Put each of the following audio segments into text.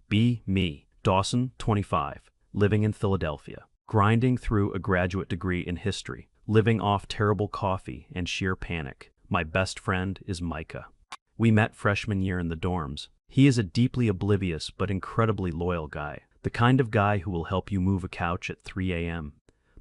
Be me, Dawson, 25, living in Philadelphia, grinding through a graduate degree in history, living off terrible coffee and sheer panic. My best friend is Micah. We met freshman year in the dorms. He is a deeply oblivious but incredibly loyal guy, the kind of guy who will help you move a couch at 3 a.m.,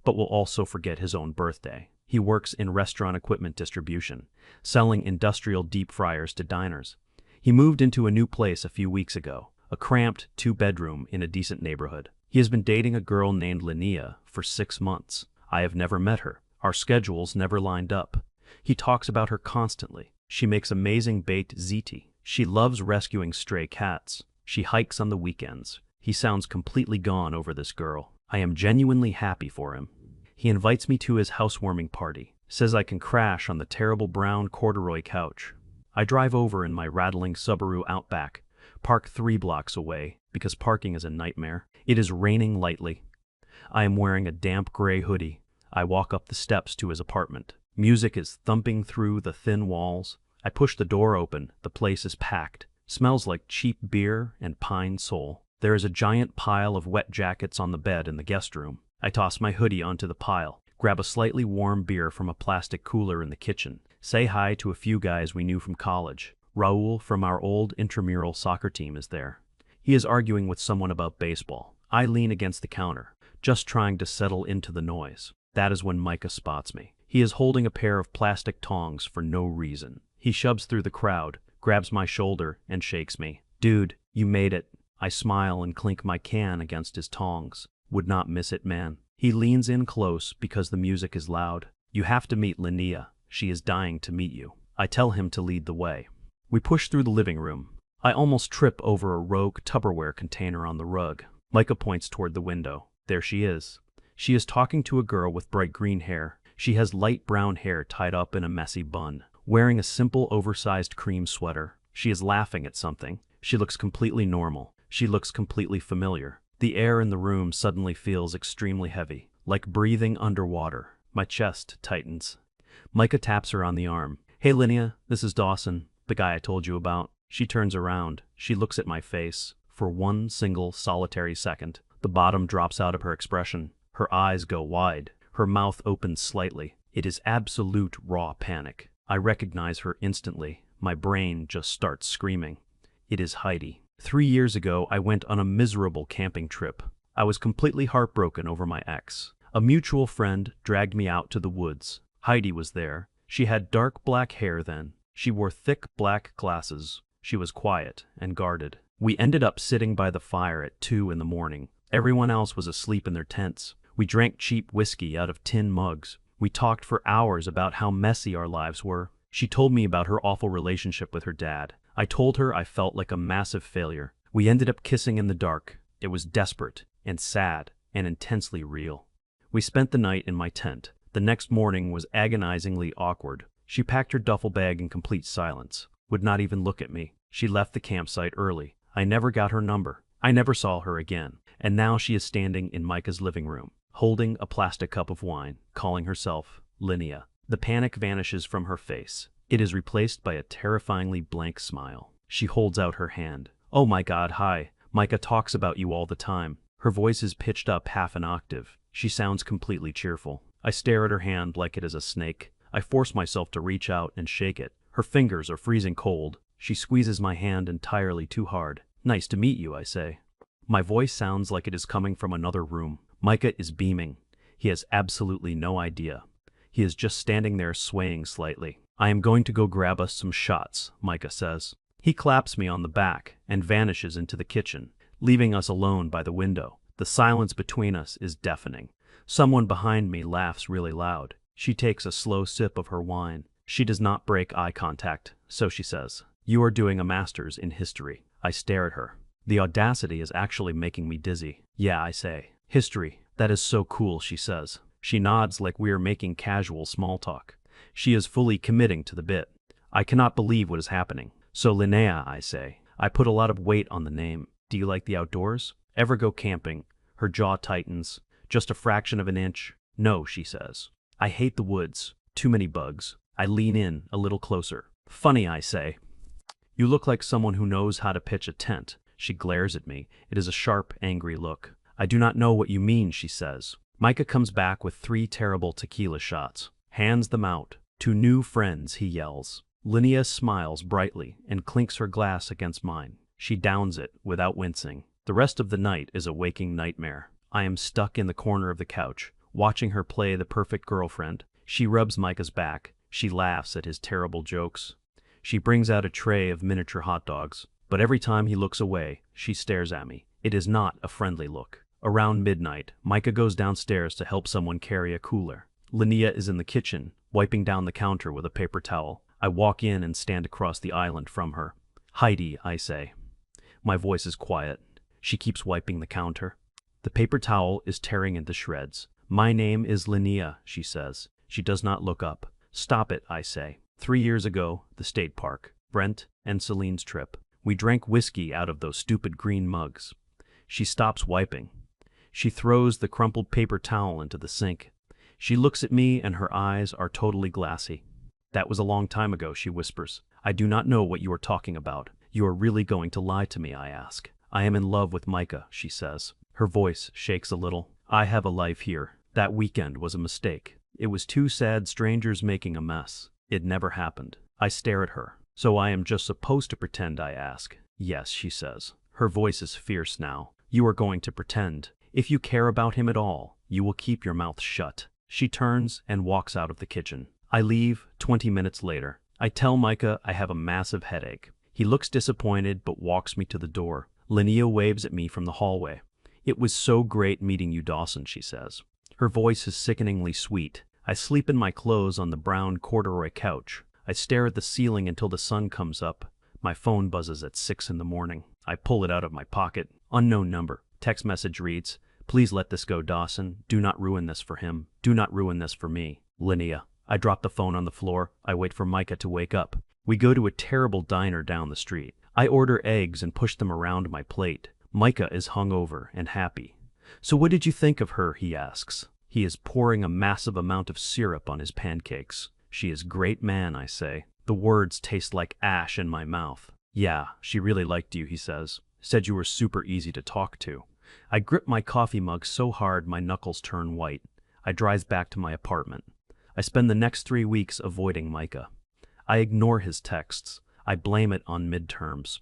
but will also forget his own birthday. He works in restaurant equipment distribution, selling industrial deep fryers to diners. He moved into a new place a few weeks ago, a cramped 2-bedroom in a decent neighborhood. He has been dating a girl named Linnea for 6 months. I have never met her. Our schedules never lined up. He talks about her constantly. She makes amazing baked ziti. She loves rescuing stray cats. She hikes on the weekends. He sounds completely gone over this girl. I am genuinely happy for him. He invites me to his housewarming party, says I can crash on the terrible brown corduroy couch. I drive over in my rattling Subaru Outback, park 3 blocks away because parking is a nightmare. It is raining lightly. I am wearing a damp gray hoodie. I walk up the steps to his apartment. Music is thumping through the thin walls. I push the door open. The place is packed. Smells like cheap beer and pine sol. There is a giant pile of wet jackets on the bed in the guest room. I toss my hoodie onto the pile, grab a slightly warm beer from a plastic cooler in the kitchen, say hi to a few guys we knew from college. Raul from our old intramural soccer team is there. He is arguing with someone about baseball. I lean against the counter, just trying to settle into the noise. That is when Micah spots me. He is holding a pair of plastic tongs for no reason. He shoves through the crowd, grabs my shoulder, and shakes me. Dude, you made it. I smile and clink my can against his tongs. Would not miss it, man. He leans in close because the music is loud. You have to meet Linnea. She is dying to meet you. I tell him to lead the way. We push through the living room. I almost trip over a rogue Tupperware container on the rug. Micah points toward the window. There she is. She is talking to a girl with bright green hair. She has light brown hair tied up in a messy bun, wearing a simple oversized cream sweater. She is laughing at something. She looks completely normal. She looks completely familiar. The air in the room suddenly feels extremely heavy, like breathing underwater. My chest tightens. Micah taps her on the arm. Hey Linnea, this is Dawson, the guy I told you about. She turns around. She looks at my face. For one single solitary second, the bottom drops out of her expression. Her eyes go wide. Her mouth opens slightly. It is absolute raw panic. I recognize her instantly. My brain just starts screaming. It is Heidi. 3 years ago, I went on a miserable camping trip. I was completely heartbroken over my ex. A mutual friend dragged me out to the woods. Heidi was there. She had dark black hair then. She wore thick black glasses. She was quiet and guarded. We ended up sitting by the fire at 2 in the morning. Everyone else was asleep in their tents. We drank cheap whiskey out of tin mugs. We talked for hours about how messy our lives were. She told me about her awful relationship with her dad. I told her I felt like a massive failure. We ended up kissing in the dark. It was desperate and sad and intensely real. We spent the night in my tent. The next morning was agonizingly awkward. She packed her duffel bag in complete silence, would not even look at me. She left the campsite early. I never got her number. I never saw her again. And now she is standing in Micah's living room, holding a plastic cup of wine, calling herself Linnea. The panic vanishes from her face. It is replaced by a terrifyingly blank smile. She holds out her hand. Oh my God, hi. Micah talks about you all the time. Her voice is pitched up half an octave. She sounds completely cheerful. I stare at her hand like it is a snake. I force myself to reach out and shake it. Her fingers are freezing cold. She squeezes my hand entirely too hard. Nice to meet you, I say. My voice sounds like it is coming from another room. Micah is beaming. He has absolutely no idea. He is just standing there swaying slightly. I am going to go grab us some shots, Micah says. He claps me on the back and vanishes into the kitchen, leaving us alone by the window. The silence between us is deafening. Someone behind me laughs really loud. She takes a slow sip of her wine. She does not break eye contact, so she says, "You are doing a master's in history." I stare at her. The audacity is actually making me dizzy. Yeah, I say. History. That is so cool, she says. She nods like we are making casual small talk. She is fully committing to the bit. I cannot believe what is happening. So Linnea, I say. I put a lot of weight on the name. Do you like the outdoors? Ever go camping? Her jaw tightens. Just a fraction of an inch. No, she says. I hate the woods. Too many bugs. I lean in a little closer. Funny, I say. You look like someone who knows how to pitch a tent. She glares at me. It is a sharp, angry look. I do not know what you mean, she says. Micah comes back with 3 terrible tequila shots. Hands them out. To new friends, he yells. Linnea smiles brightly and clinks her glass against mine. She downs it without wincing. The rest of the night is a waking nightmare. I am stuck in the corner of the couch, watching her play the perfect girlfriend. She rubs Micah's back. She laughs at his terrible jokes. She brings out a tray of miniature hot dogs, but every time he looks away, she stares at me. It is not a friendly look. Around midnight, Micah goes downstairs to help someone carry a cooler. Linnea is in the kitchen, wiping down the counter with a paper towel. I walk in and stand across the island from her. Heidi, I say. My voice is quiet. She keeps wiping the counter. The paper towel is tearing into shreds. My name is Linnea, she says. She does not look up. Stop it, I say. 3 years ago, the state park. Brent and Celine's trip. We drank whiskey out of those stupid green mugs. She stops wiping. She throws the crumpled paper towel into the sink. She looks at me and her eyes are totally glassy. That was a long time ago, she whispers. I do not know what you are talking about. You are really going to lie to me, I ask. I am in love with Micah, she says. Her voice shakes a little. I have a life here. That weekend was a mistake. It was 2 sad strangers making a mess. It never happened. I stare at her. So I am just supposed to pretend, I ask. Yes, she says. Her voice is fierce now. You are going to pretend. If you care about him at all, you will keep your mouth shut. She turns and walks out of the kitchen. I leave 20 minutes later. I tell Micah I have a massive headache. He looks disappointed but walks me to the door. Linnea waves at me from the hallway. It was so great meeting you, Dawson, she says. Her voice is sickeningly sweet. I sleep in my clothes on the brown corduroy couch. I stare at the ceiling until the sun comes up. My phone buzzes at 6 in the morning. I pull it out of my pocket. Unknown number. Text message reads, "Please let this go, Dawson. Do not ruin this for him. Do not ruin this for me. Linnea." I drop the phone on the floor. I wait for Micah to wake up. We go to a terrible diner down the street. I order eggs and push them around my plate. Micah is hungover and happy. So what did you think of her, he asks. He is pouring a massive amount of syrup on his pancakes. She is great, man, I say. The words taste like ash in my mouth. Yeah, she really liked you, he says. Said you were super easy to talk to. I grip my coffee mug so hard my knuckles turn white. I drive back to my apartment. I spend the next 3 weeks avoiding Micah. I ignore his texts. I blame it on midterms.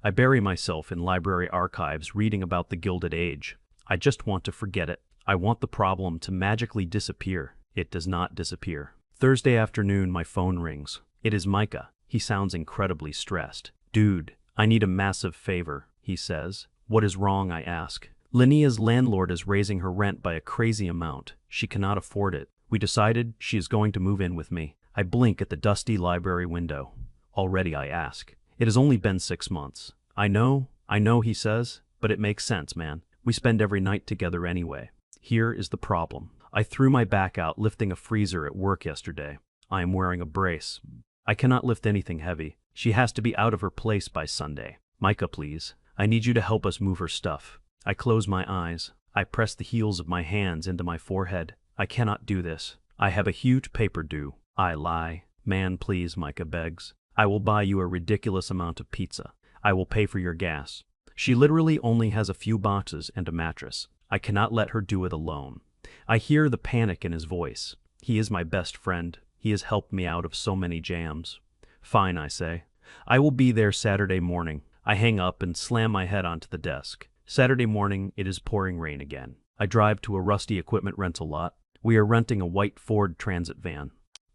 I bury myself in library archives reading about the Gilded Age. I just want to forget it. I want the problem to magically disappear. It does not disappear. Thursday afternoon, my phone rings. It is Micah. He sounds incredibly stressed. Dude, I need a massive favor, he says. What is wrong, I ask. Linnea's landlord is raising her rent by a crazy amount. She cannot afford it. We decided she is going to move in with me. I blink at the dusty library window. Already, I ask. It has only been 6 months. I know, he says, but it makes sense, man. We spend every night together anyway. Here is the problem. I threw my back out lifting a freezer at work yesterday. I am wearing a brace. I cannot lift anything heavy. She has to be out of her place by Sunday. Micah, please. I need you to help us move her stuff. I close my eyes. I press the heels of my hands into my forehead. I cannot do this. I have a huge paper due. I lie. Man, please, Micah begs. I will buy you a ridiculous amount of pizza. I will pay for your gas. She literally only has a few boxes and a mattress. I cannot let her do it alone. I hear the panic in his voice. He is my best friend. He has helped me out of so many jams. Fine, I say. I will be there Saturday morning. I hang up and slam my head onto the desk. Saturday morning, it is pouring rain again. I drive to a rusty equipment rental lot. We are renting a white Ford Transit van.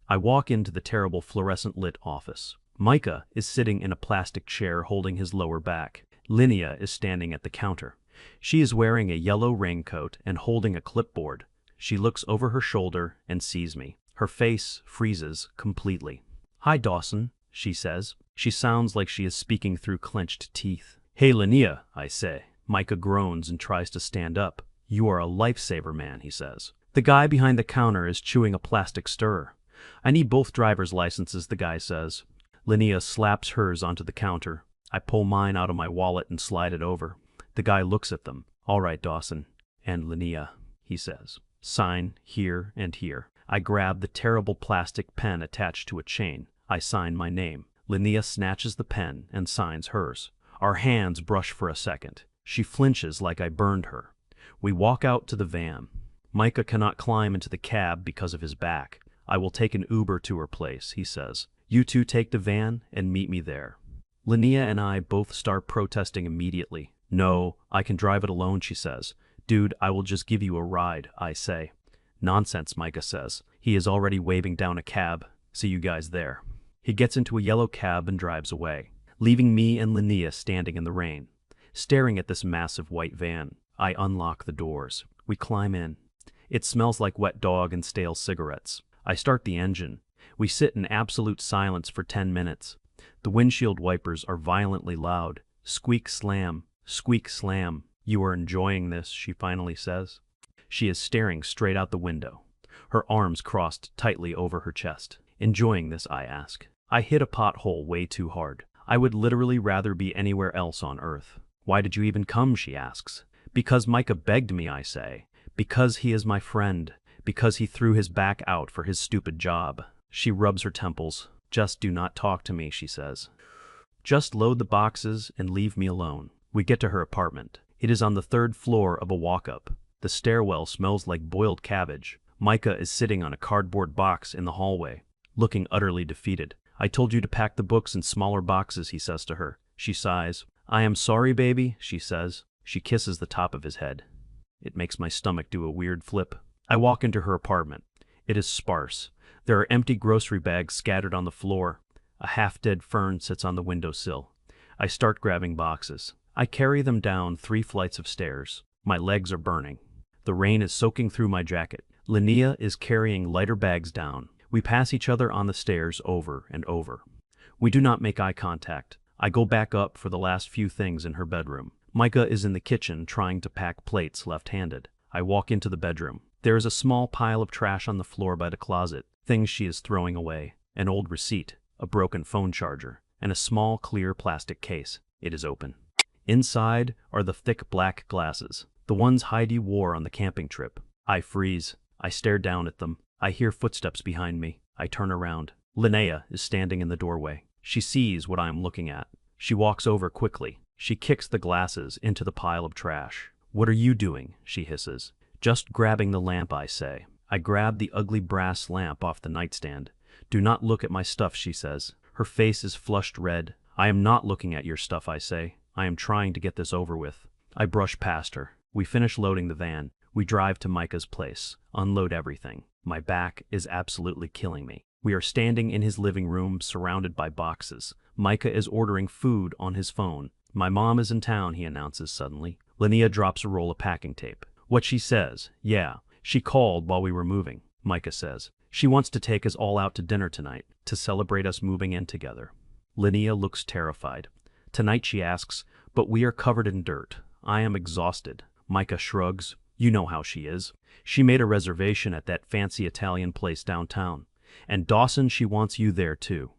I walk into the terrible fluorescent-lit office. Micah is sitting in a plastic chair holding his lower back. Linnea is standing at the counter. She is wearing a yellow raincoat and holding a clipboard. She looks over her shoulder and sees me. Her face freezes completely. Hi, Dawson, she says. She sounds like she is speaking through clenched teeth. Hey, Linnea, I say. Micah groans and tries to stand up. You are a lifesaver, man, he says. The guy behind the counter is chewing a plastic stirrer. I need both driver's licenses, the guy says. Linnea slaps hers onto the counter. I pull mine out of my wallet and slide it over. The guy looks at them. All right, Dawson. And Linnea, he says. Sign here and here. I grab the terrible plastic pen attached to a chain. I sign my name. Linnea snatches the pen and signs hers. Our hands brush for a second. She flinches like I burned her. We walk out to the van. Micah cannot climb into the cab because of his back. I will take an Uber to her place, he says. You two take the van and meet me there. Linnea and I both start protesting immediately. No, I can drive it alone, she says. Dude, I will just give you a ride, I say. Nonsense, Micah says. He is already waving down a cab. See you guys there. He gets into a yellow cab and drives away, leaving me and Linnea standing in the rain, staring at this massive white van. I unlock the doors. We climb in. It smells like wet dog and stale cigarettes. I start the engine. We sit in absolute silence for 10 minutes. The windshield wipers are violently loud. Squeak slam, squeak slam. You are enjoying this, she finally says. She is staring straight out the window, her arms crossed tightly over her chest. Enjoying this, I ask. I hit a pothole way too hard. I would literally rather be anywhere else on earth. Why did you even come, she asks. Because Micah begged me, I say. Because he is my friend. Because he threw his back out for his stupid job. She rubs her temples. Just do not talk to me, she says. Just load the boxes and leave me alone. We get to her apartment. It is on the 3rd floor of a walk-up. The stairwell smells like boiled cabbage. Micah is sitting on a cardboard box in the hallway, looking utterly defeated. I told you to pack the books in smaller boxes, he says to her. She sighs. I am sorry, baby, she says. She kisses the top of his head. It makes my stomach do a weird flip. I walk into her apartment. It is sparse. There are empty grocery bags scattered on the floor. A half-dead fern sits on the windowsill. I start grabbing boxes. I carry them down 3 flights of stairs. My legs are burning. The rain is soaking through my jacket. Linnea is carrying lighter bags down. We pass each other on the stairs over and over. We do not make eye contact. I go back up for the last few things in her bedroom. Micah is in the kitchen trying to pack plates left-handed. I walk into the bedroom. There is a small pile of trash on the floor by the closet, things she is throwing away, an old receipt, a broken phone charger, and a small clear plastic case. It is open. Inside are the thick black glasses, the ones Heidi wore on the camping trip. I freeze. I stare down at them. I hear footsteps behind me. I turn around. Linnea is standing in the doorway. She sees what I am looking at. She walks over quickly. She kicks the glasses into the pile of trash. What are you doing? She hisses. Just grabbing the lamp, I say. I grab the ugly brass lamp off the nightstand. Do not look at my stuff, she says. Her face is flushed red. I am not looking at your stuff, I say. I am trying to get this over with. I brush past her. We finish loading the van. We drive to Micah's place, unload everything. My back is absolutely killing me. We are standing in his living room, surrounded by boxes. Micah is ordering food on his phone. My mom is in town, he announces suddenly. Linnea drops a roll of packing tape. What she says? Yeah, she called while we were moving, Micah says. She wants to take us all out to dinner tonight, to celebrate us moving in together. Linnea looks terrified. Tonight, she asks, but we are covered in dirt. I am exhausted. Micah shrugs. You know how she is. She made a reservation at that fancy Italian place downtown. And Dawson, she wants you there too.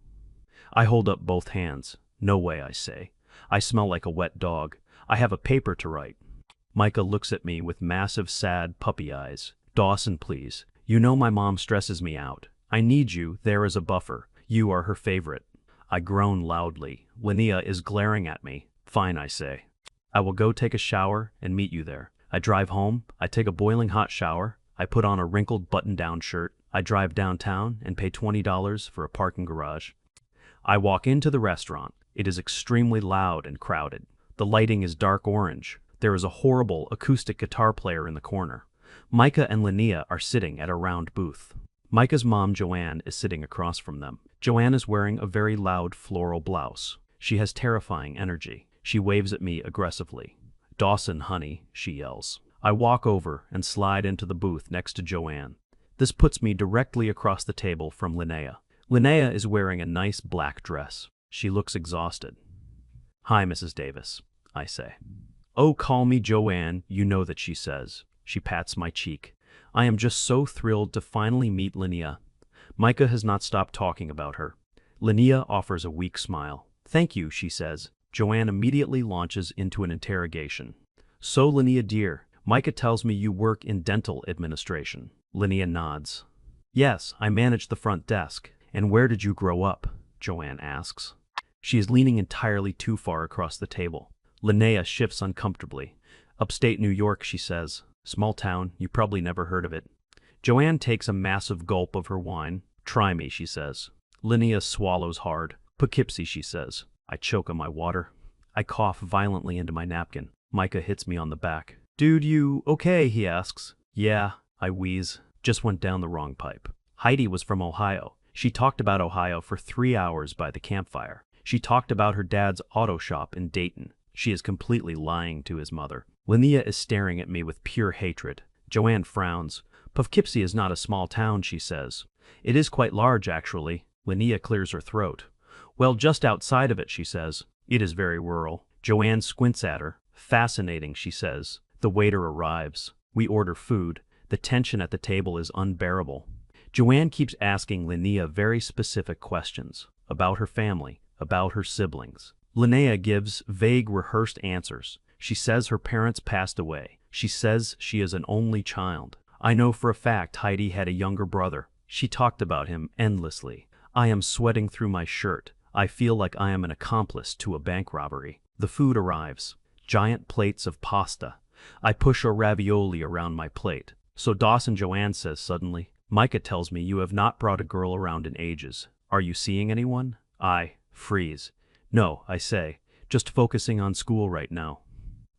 I hold up both hands. No way, I say. I smell like a wet dog. I have a paper to write. Micah looks at me with massive, sad puppy eyes. Dawson, please. You know my mom stresses me out. I need you there as a buffer. You are her favorite. I groan loudly. Linnea is glaring at me. Fine, I say. I will go take a shower and meet you there. I drive home. I take a boiling hot shower. I put on a wrinkled button-down shirt. I drive downtown and pay $20 for a parking garage. I walk into the restaurant. It is extremely loud and crowded. The lighting is dark orange. There is a horrible acoustic guitar player in the corner. Micah and Linnea are sitting at a round booth. Micah's mom, Joanne, is sitting across from them. Joanne is wearing a very loud floral blouse. She has terrifying energy. She waves at me aggressively. Dawson, honey, she yells. I walk over and slide into the booth next to Joanne. This puts me directly across the table from Linnea. Linnea is wearing a nice black dress. She looks exhausted. Hi, Mrs. Davis, I say. Oh, call me Joanne, you know that, she says. She pats my cheek. I am just so thrilled to finally meet Linnea. Micah has not stopped talking about her. Linnea offers a weak smile. Thank you, she says. Joanne immediately launches into an interrogation. So, Linnea dear, Micah tells me you work in dental administration. Linnea nods. Yes, I manage the front desk. And where did you grow up? Joanne asks. She is leaning entirely too far across the table. Linnea shifts uncomfortably. Upstate New York, she says. Small town, you probably never heard of it. Joanne takes a massive gulp of her wine. Try me, she says. Linnea swallows hard. Poughkeepsie, she says. I choke on my water. I cough violently into my napkin. Micah hits me on the back. Dude, you okay? He asks. Yeah, I wheeze. Just went down the wrong pipe. Heidi was from Ohio. She talked about Ohio for 3 hours by the campfire. She talked about her dad's auto shop in Dayton. She is completely lying to his mother. Linnea is staring at me with pure hatred. Joanne frowns. Poughkeepsie is not a small town, she says. It is quite large, actually. Linnea clears her throat. Well, just outside of it, she says. It is very rural. Joanne squints at her. Fascinating, she says. The waiter arrives. We order food. The tension at the table is unbearable. Joanne keeps asking Linnea very specific questions about her family, about her siblings. Linnea gives vague, rehearsed answers. She says her parents passed away. She says she is an only child. I know for a fact Heidi had a younger brother. She talked about him endlessly. I am sweating through my shirt. I feel like I am an accomplice to a bank robbery. The food arrives. Giant plates of pasta. I push a ravioli around my plate. So Dawson, Joanne says suddenly. Micah tells me you have not brought a girl around in ages. Are you seeing anyone? I freeze. No, I say. Just focusing on school right now.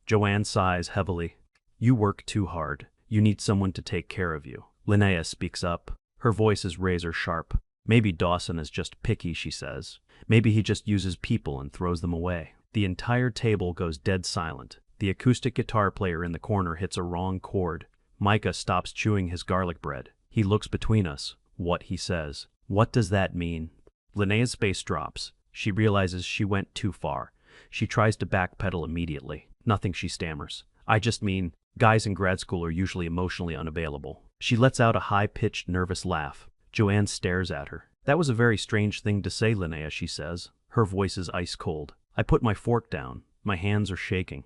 Joanne sighs heavily. You work too hard. You need someone to take care of you. Linnea speaks up. Her voice is razor sharp. Maybe Dawson is just picky, she says. Maybe he just uses people and throws them away. The entire table goes dead silent. The acoustic guitar player in the corner hits a wrong chord. Micah stops chewing his garlic bread. He looks between us. What, he says. What does that mean? Linnea's face drops. She realizes she went too far. She tries to backpedal immediately. Nothing, she stammers. I just mean, guys in grad school are usually emotionally unavailable. She lets out a high-pitched, nervous laugh. Joanne stares at her. That was a very strange thing to say, Linnea, she says. Her voice is ice cold. I put my fork down. My hands are shaking.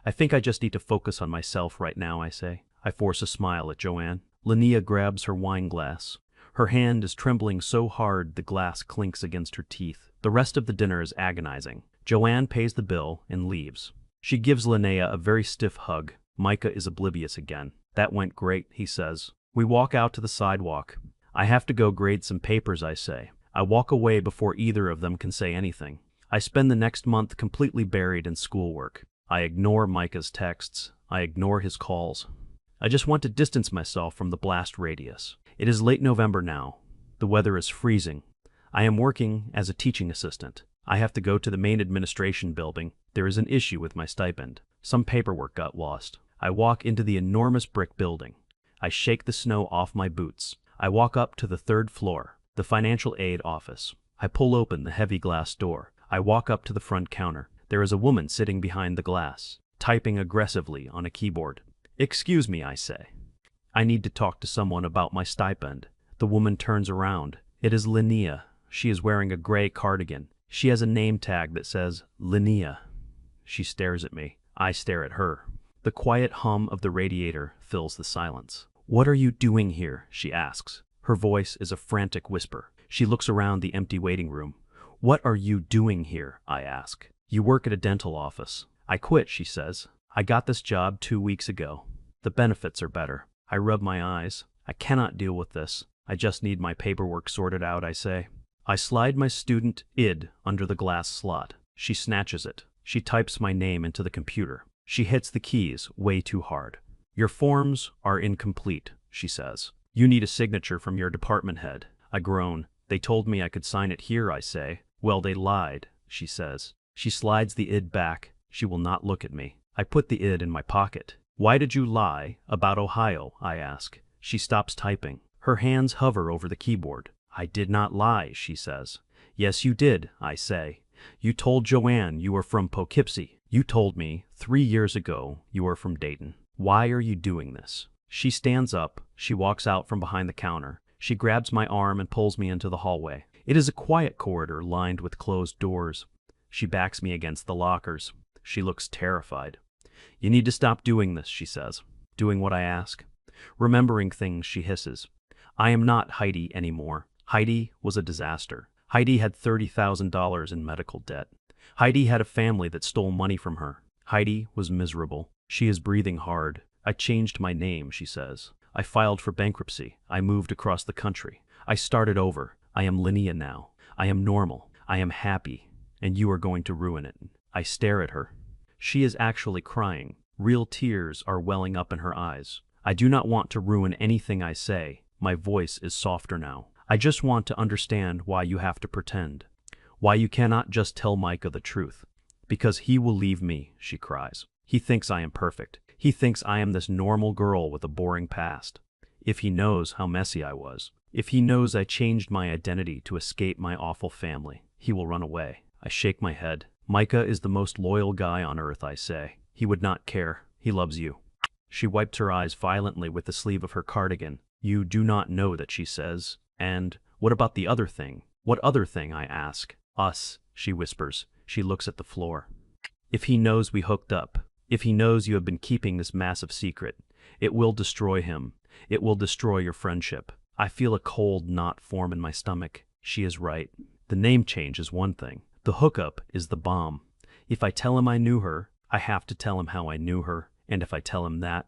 I think I just need to focus on myself right now, I say. I force a smile at Joanne. Linnea grabs her wine glass. Her hand is trembling so hard the glass clinks against her teeth. The rest of the dinner is agonizing. Joanne pays the bill and leaves. She gives Linnea a very stiff hug. Micah is oblivious again. That went great, he says. We walk out to the sidewalk. I have to go grade some papers, I say. I walk away before either of them can say anything. I spend the next month completely buried in schoolwork. I ignore Micah's texts. I ignore his calls. I just want to distance myself from the blast radius. It is late November now. The weather is freezing. I am working as a teaching assistant. I have to go to the main administration building. There is an issue with my stipend. Some paperwork got lost. I walk into the enormous brick building. I shake the snow off my boots. I walk up to the 3rd floor, the financial aid office. I pull open the heavy glass door. I walk up to the front counter. There is a woman sitting behind the glass, typing aggressively on a keyboard. Excuse me, I say. I need to talk to someone about my stipend. The woman turns around. It is Linnea. She is wearing a gray cardigan. She has a name tag that says Linnea. She stares at me. I stare at her. The quiet hum of the radiator fills the silence. What are you doing here? She asks. Her voice is a frantic whisper. She looks around the empty waiting room. What are you doing here? I ask. You work at a dental office. I quit, she says. I got this job 2 weeks ago. The benefits are better. I rub my eyes. I cannot deal with this. I just need my paperwork sorted out, I say. I slide my student ID under the glass slot. She snatches it. She types my name into the computer. She hits the keys way too hard. Your forms are incomplete, she says. You need a signature from your department head. I groan. They told me I could sign it here, I say. Well, they lied, she says. She slides the ID back. She will not look at me. I put the ID in my pocket. Why did you lie about Ohio? I ask. She stops typing. Her hands hover over the keyboard. I did not lie, she says. Yes, you did, I say. You told Joanne you were from Poughkeepsie. You told me 3 years ago you were from Dayton. Why are you doing this? She stands up. She walks out from behind the counter. She grabs my arm and pulls me into the hallway. It is a quiet corridor lined with closed doors. She backs me against the lockers. She looks terrified. You need to stop doing this, she says. Doing what I ask? Remembering things, she hisses. I am not Heidi anymore. Heidi was a disaster. Heidi had $30,000 in medical debt. Heidi had a family that stole money from her. Heidi was miserable. She is breathing hard. I changed my name, she says. I filed for bankruptcy. I moved across the country. I started over. I am Linnea now. I am normal. I am happy. And you are going to ruin it. I stare at her. She is actually crying. Real tears are welling up in her eyes. I do not want to ruin anything I say. My voice is softer now. I just want to understand why you have to pretend. Why you cannot just tell Micah the truth. Because he will leave me, she cries. He thinks I am perfect. He thinks I am this normal girl with a boring past. If he knows how messy I was, if he knows I changed my identity to escape my awful family, he will run away. I shake my head. Micah is the most loyal guy on earth, I say. He would not care. He loves you. She wipes her eyes violently with the sleeve of her cardigan. You do not know that, she says. And what about the other thing? What other thing, I ask. Us, she whispers. She looks at the floor. If he knows we hooked up, if he knows you have been keeping this massive secret, it will destroy him. It will destroy your friendship. I feel a cold knot form in my stomach. She is right. The name change is one thing. The hookup is the bomb. If I tell him I knew her, I have to tell him how I knew her. And if I tell him that,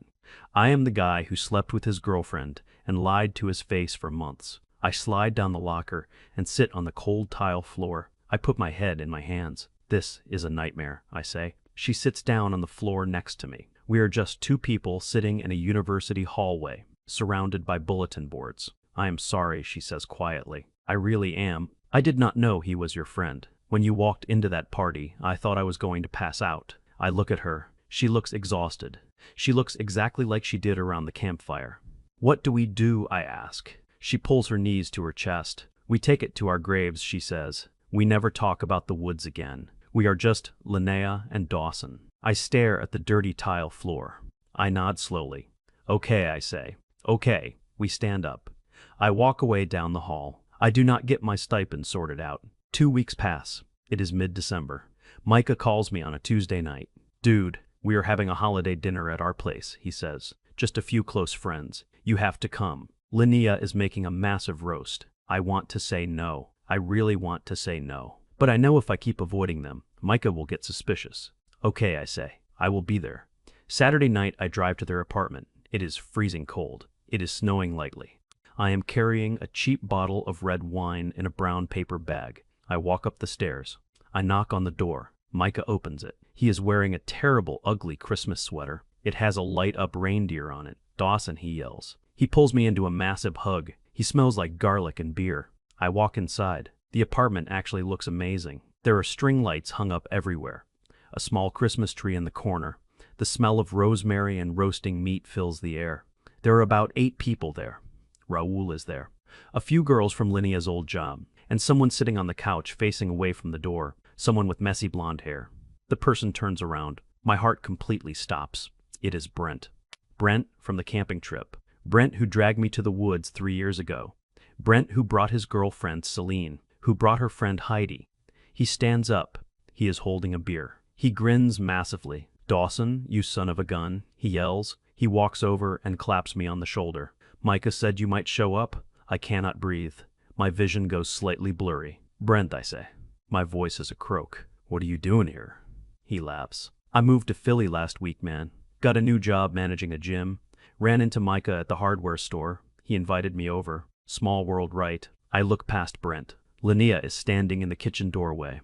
I am the guy who slept with his girlfriend and lied to his face for months. I slide down the locker and sit on the cold tile floor. I put my head in my hands. This is a nightmare, I say. She sits down on the floor next to me. We are just two people sitting in a university hallway, surrounded by bulletin boards. I am sorry, she says quietly. I really am. I did not know he was your friend. When you walked into that party, I thought I was going to pass out. I look at her. She looks exhausted. She looks exactly like she did around the campfire. What do we do, I ask. She pulls her knees to her chest. We take it to our graves, she says. We never talk about the woods again. We are just Linnea and Dawson. I stare at the dirty tile floor. I nod slowly. Okay, I say. Okay, we stand up. I walk away down the hall. I do not get my stipend sorted out. 2 weeks pass. It is mid-December. Micah calls me on a Tuesday night. Dude, we are having a holiday dinner at our place, he says. Just a few close friends. You have to come. Linnea is making a massive roast. I want to say no. I really want to say no. But I know if I keep avoiding them, Micah will get suspicious. Okay, I say. I will be there. Saturday night, I drive to their apartment. It is freezing cold. It is snowing lightly. I am carrying a cheap bottle of red wine in a brown paper bag. I walk up the stairs. I knock on the door. Micah opens it. He is wearing a terrible, ugly Christmas sweater. It has a light-up reindeer on it. Dawson, he yells. He pulls me into a massive hug. He smells like garlic and beer. I walk inside. The apartment actually looks amazing. There are string lights hung up everywhere. A small Christmas tree in the corner. The smell of rosemary and roasting meat fills the air. There are about 8 people there. Raoul is there. A few girls from Linnea's old job. And someone sitting on the couch facing away from the door. Someone with messy blonde hair. The person turns around. My heart completely stops. It is Brent. Brent from the camping trip. Brent who dragged me to the woods 3 years ago. Brent who brought his girlfriend Celine, who brought her friend Heidi. He stands up. He is holding a beer. He grins massively. Dawson, you son of a gun, he yells. He walks over and claps me on the shoulder. Micah said you might show up. I cannot breathe. My vision goes slightly blurry. Brent, I say. My voice is a croak. What are you doing here? He laughs. I moved to Philly last week, man. Got a new job managing a gym. Ran into Micah at the hardware store. He invited me over. Small world, right? I look past Brent. Linnea is standing in the kitchen doorway.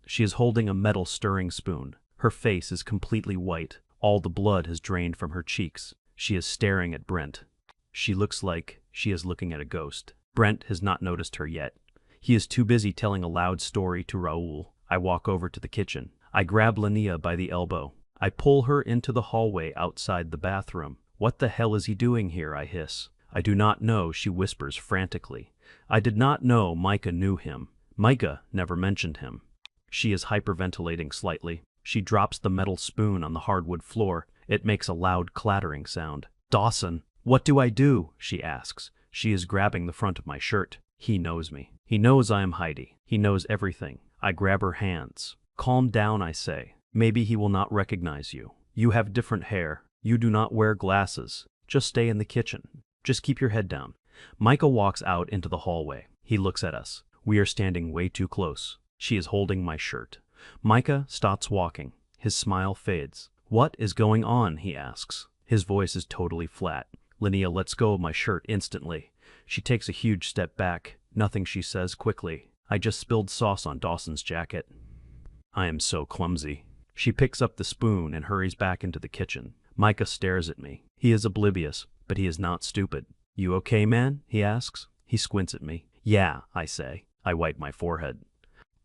She is holding a metal stirring spoon. Her face is completely white. All the blood has drained from her cheeks. She is staring at Brent. She looks like she is looking at a ghost. Brent has not noticed her yet. He is too busy telling a loud story to Raoul. I walk over to the kitchen. I grab Linnea by the elbow. I pull her into the hallway outside the bathroom. What the hell is he doing here? I hiss. I do not know, she whispers frantically. I did not know Micah knew him. Micah never mentioned him. She is hyperventilating slightly. She drops the metal spoon on the hardwood floor. It makes a loud clattering sound. Dawson, what do I do? She asks. She is grabbing the front of my shirt. He knows me. He knows I am Heidi. He knows everything. I grab her hands. Calm down, I say. Maybe he will not recognize you. You have different hair. You do not wear glasses. Just stay in the kitchen. Just keep your head down. Micah walks out into the hallway. He looks at us. We are standing way too close. She is holding my shirt. Micah stops walking. His smile fades. What is going on? He asks. His voice is totally flat. Linnea lets go of my shirt instantly. She takes a huge step back. Nothing, she says quickly. I just spilled sauce on Dawson's jacket. I am so clumsy. She picks up the spoon and hurries back into the kitchen. Micah stares at me. He is oblivious, but he is not stupid. You okay, man? He asks. He squints at me. Yeah, I say. I wipe my forehead.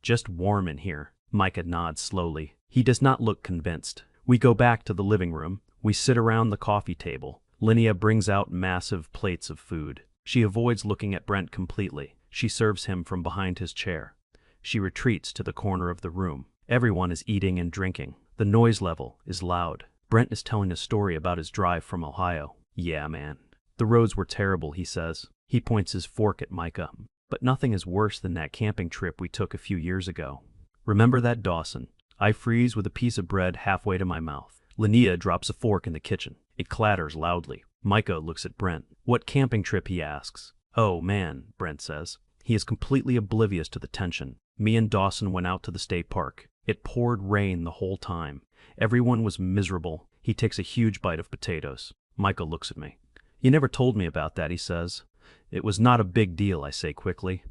Just warm in here. Micah nods slowly. He does not look convinced. We go back to the living room. We sit around the coffee table. Linnea brings out massive plates of food. She avoids looking at Brent completely. She serves him from behind his chair. She retreats to the corner of the room. Everyone is eating and drinking. The noise level is loud. Brent is telling a story about his drive from Ohio. Yeah, man. The roads were terrible, he says. He points his fork at Micah. But nothing is worse than that camping trip we took a few years ago. Remember that, Dawson? I freeze with a piece of bread halfway to my mouth. Linnea drops a fork in the kitchen. It clatters loudly. Micah looks at Brent. What camping trip? He asks. Oh, man, Brent says. He is completely oblivious to the tension. Me and Dawson went out to the state park. It poured rain the whole time. Everyone was miserable. He takes a huge bite of potatoes. Micah looks at me. You never told me about that, he says. It was not a big deal, I say quickly.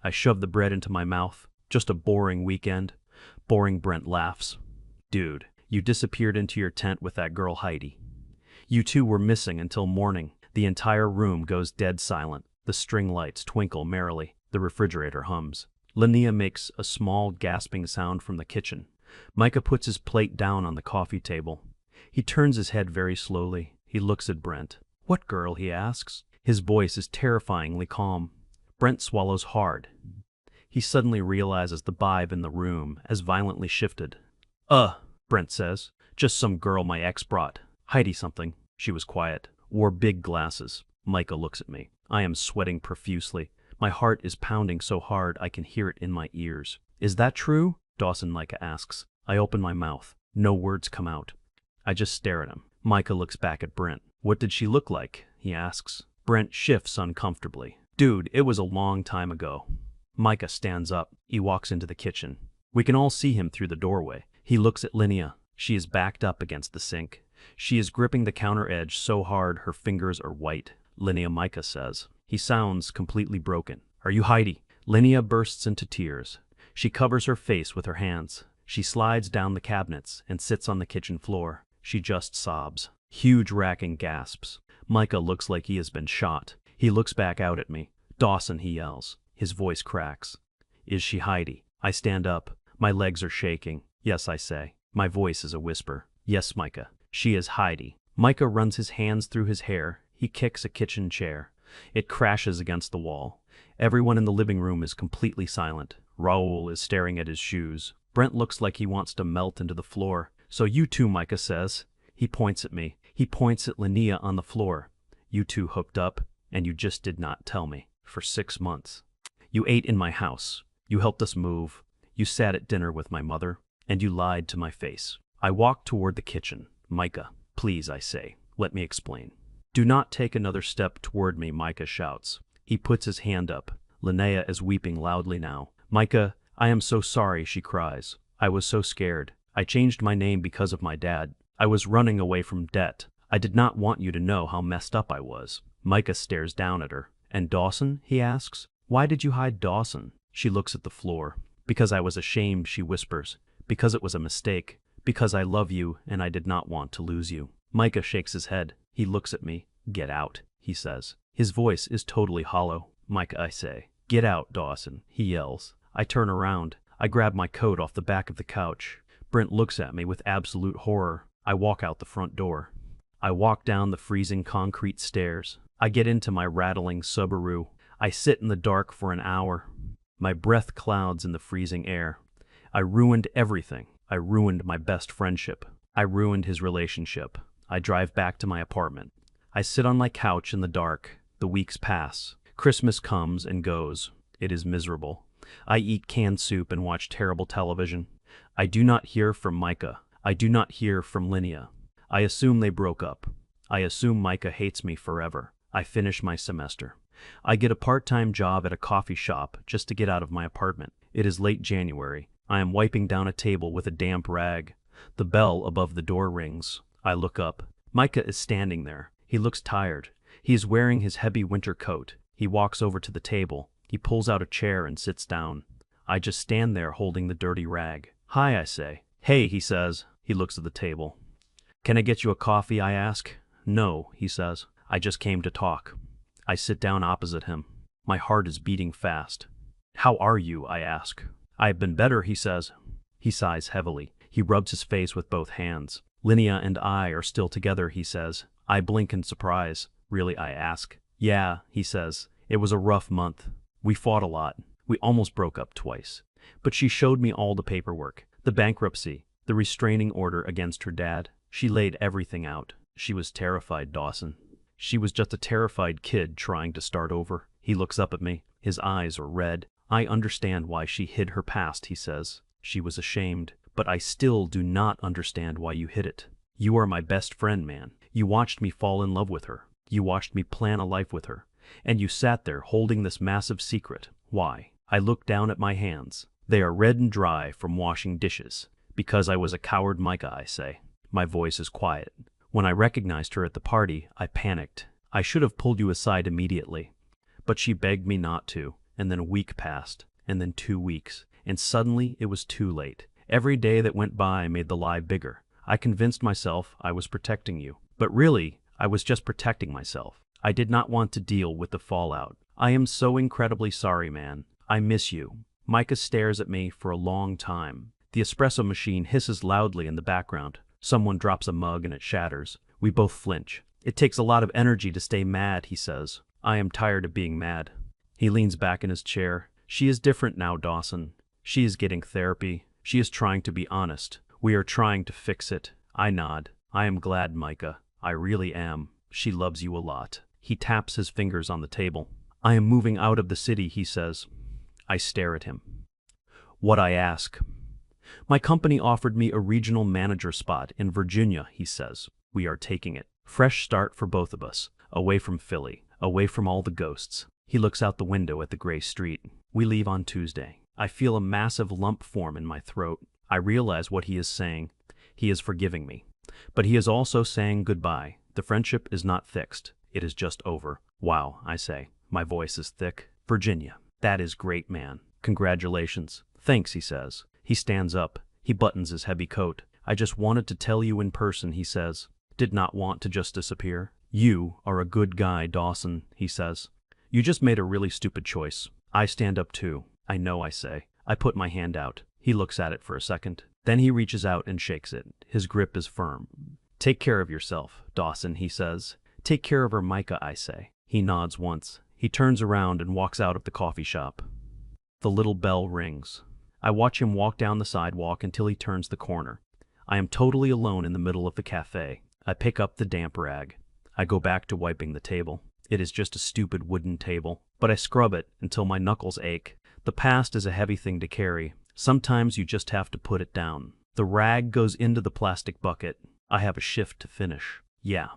I shove the bread into my mouth. Just a boring weekend. Boring. Brent laughs. Dude, you disappeared into your tent with that girl Heidi. You two were missing until morning. The entire room goes dead silent. The string lights twinkle merrily. The refrigerator hums. Linnea makes a small gasping sound from the kitchen. Micah puts his plate down on the coffee table. He turns his head very slowly. He looks at Brent. What girl? He asks. His voice is terrifyingly calm. Brent swallows hard. He suddenly realizes the vibe in the room has violently shifted. Brent says. Just some girl my ex brought. Heidi something. She was quiet. Wore big glasses. Micah looks at me. I am sweating profusely. My heart is pounding so hard I can hear it in my ears. Is that true? Dawson. Micah asks. I open my mouth. No words come out. I just stare at him. Micah looks back at Brent. What did she look like? He asks. Brent shifts uncomfortably. Dude, it was a long time ago. Micah stands up. He walks into the kitchen. We can all see him through the doorway. He looks at Linnea. She is backed up against the sink. She is gripping the counter edge so hard her fingers are white. Linnea. Micah says. He sounds completely broken. Are you Heidi? Linnea bursts into tears. She covers her face with her hands. She slides down the cabinets and sits on the kitchen floor. She just sobs. Huge racking gasps. Micah looks like he has been shot. He looks back out at me. Dawson, he yells. His voice cracks. Is she Heidi? I stand up. My legs are shaking. Yes, I say. My voice is a whisper. Yes, Micah. She is Heidi. Micah runs his hands through his hair. He kicks a kitchen chair. It crashes against the wall. Everyone in the living room is completely silent. Raoul is staring at his shoes. Brent looks like he wants to melt into the floor. So you two, Micah says. He points at me. He points at Linnea on the floor. You two hooked up, and you just did not tell me. For 6 months. You ate in my house. You helped us move. You sat at dinner with my mother. And you lied to my face. I walk toward the kitchen. Micah, please, I say. Let me explain. Do not take another step toward me, Micah shouts. He puts his hand up. Linnea is weeping loudly now. Micah, I am so sorry, she cries. I was so scared. I changed my name because of my dad. I was running away from debt. I did not want you to know how messed up I was. Micah stares down at her. And Dawson? He asks. Why did you hide Dawson? She looks at the floor. Because I was ashamed, she whispers. Because it was a mistake. Because I love you and I did not want to lose you. Micah shakes his head. He looks at me. Get out, he says. His voice is totally hollow. Micah, I say. Get out, Dawson, he yells. I turn around. I grab my coat off the back of the couch. Brent looks at me with absolute horror. I walk out the front door. I walk down the freezing concrete stairs. I get into my rattling Subaru. I sit in the dark for an hour. My breath clouds in the freezing air. I ruined everything. I ruined my best friendship. I ruined his relationship. I drive back to my apartment. I sit on my couch in the dark. The weeks pass. Christmas comes and goes. It is miserable. I eat canned soup and watch terrible television. I do not hear from Micah. I do not hear from Linnea. I assume they broke up. I assume Micah hates me forever. I finish my semester. I get a part-time job at a coffee shop just to get out of my apartment. It is late January. I am wiping down a table with a damp rag. The bell above the door rings. I look up. Micah is standing there. He looks tired. He is wearing his heavy winter coat. He walks over to the table. He pulls out a chair and sits down. I just stand there holding the dirty rag. "Hi," I say. "Hey," he says. He looks at the table. "Can I get you a coffee?" I ask. "No," he says. "I just came to talk." I sit down opposite him. My heart is beating fast. "How are you?" I ask. "I have been better," he says. He sighs heavily. He rubs his face with both hands. "Linnea and I are still together," he says. I blink in surprise. "Really?" I ask. "Yeah," he says. "It was a rough month. We fought a lot. We almost broke up twice. But she showed me all the paperwork, the bankruptcy, the restraining order against her dad. She laid everything out. She was terrified, Dawson. She was just a terrified kid trying to start over." He looks up at me. His eyes are red. "I understand why she hid her past," he says. "She was ashamed. But I still do not understand why you hid it. You are my best friend, man. You watched me fall in love with her. You watched me plan a life with her. And you sat there holding this massive secret. Why?" I look down at my hands. They are red and dry from washing dishes. "Because I was a coward, Micah," I say. My voice is quiet. "When I recognized her at the party, I panicked. I should have pulled you aside immediately. But she begged me not to, and then a week passed, and then 2 weeks, and suddenly it was too late. Every day that went by made the lie bigger. I convinced myself I was protecting you. But really, I was just protecting myself. I did not want to deal with the fallout. I am so incredibly sorry, man. I miss you." Micah stares at me for a long time. The espresso machine hisses loudly in the background. Someone drops a mug and it shatters. We both flinch. "It takes a lot of energy to stay mad," he says. "I am tired of being mad." He leans back in his chair. "She is different now, Dawson. She is getting therapy. She is trying to be honest. We are trying to fix it." I nod. "I am glad, Micah. I really am. She loves you a lot." He taps his fingers on the table. "I am moving out of the city," he says. I stare at him. "What?" I ask. "My company offered me a regional manager spot in Virginia," he says. "We are taking it. Fresh start for both of us. Away from Philly. Away from all the ghosts." He looks out the window at the gray street. We leave on Tuesday. I feel a massive lump form in my throat. I realize what he is saying. He is forgiving me. But he is also saying goodbye. The friendship is not fixed. It is just over. "Wow," I say. My voice is thick. "Virginia. That is great, man. Congratulations." "Thanks," he says. He stands up. He buttons his heavy coat. "I just wanted to tell you in person," he says. "Did not want to just disappear." "You are a good guy, Dawson," he says. "You just made a really stupid choice." I stand up too. "I know," I say. I put my hand out. He looks at it for a second. Then he reaches out and shakes it. His grip is firm. "Take care of yourself, Dawson," he says. "Take care of her, Micah," I say. He nods once. He turns around and walks out of the coffee shop. The little bell rings. I watch him walk down the sidewalk until he turns the corner. I am totally alone in the middle of the cafe. I pick up the damp rag. I go back to wiping the table. It is just a stupid wooden table, but I scrub it until my knuckles ache. The past is a heavy thing to carry. Sometimes you just have to put it down. The rag goes into the plastic bucket. I have a shift to finish. Yeah,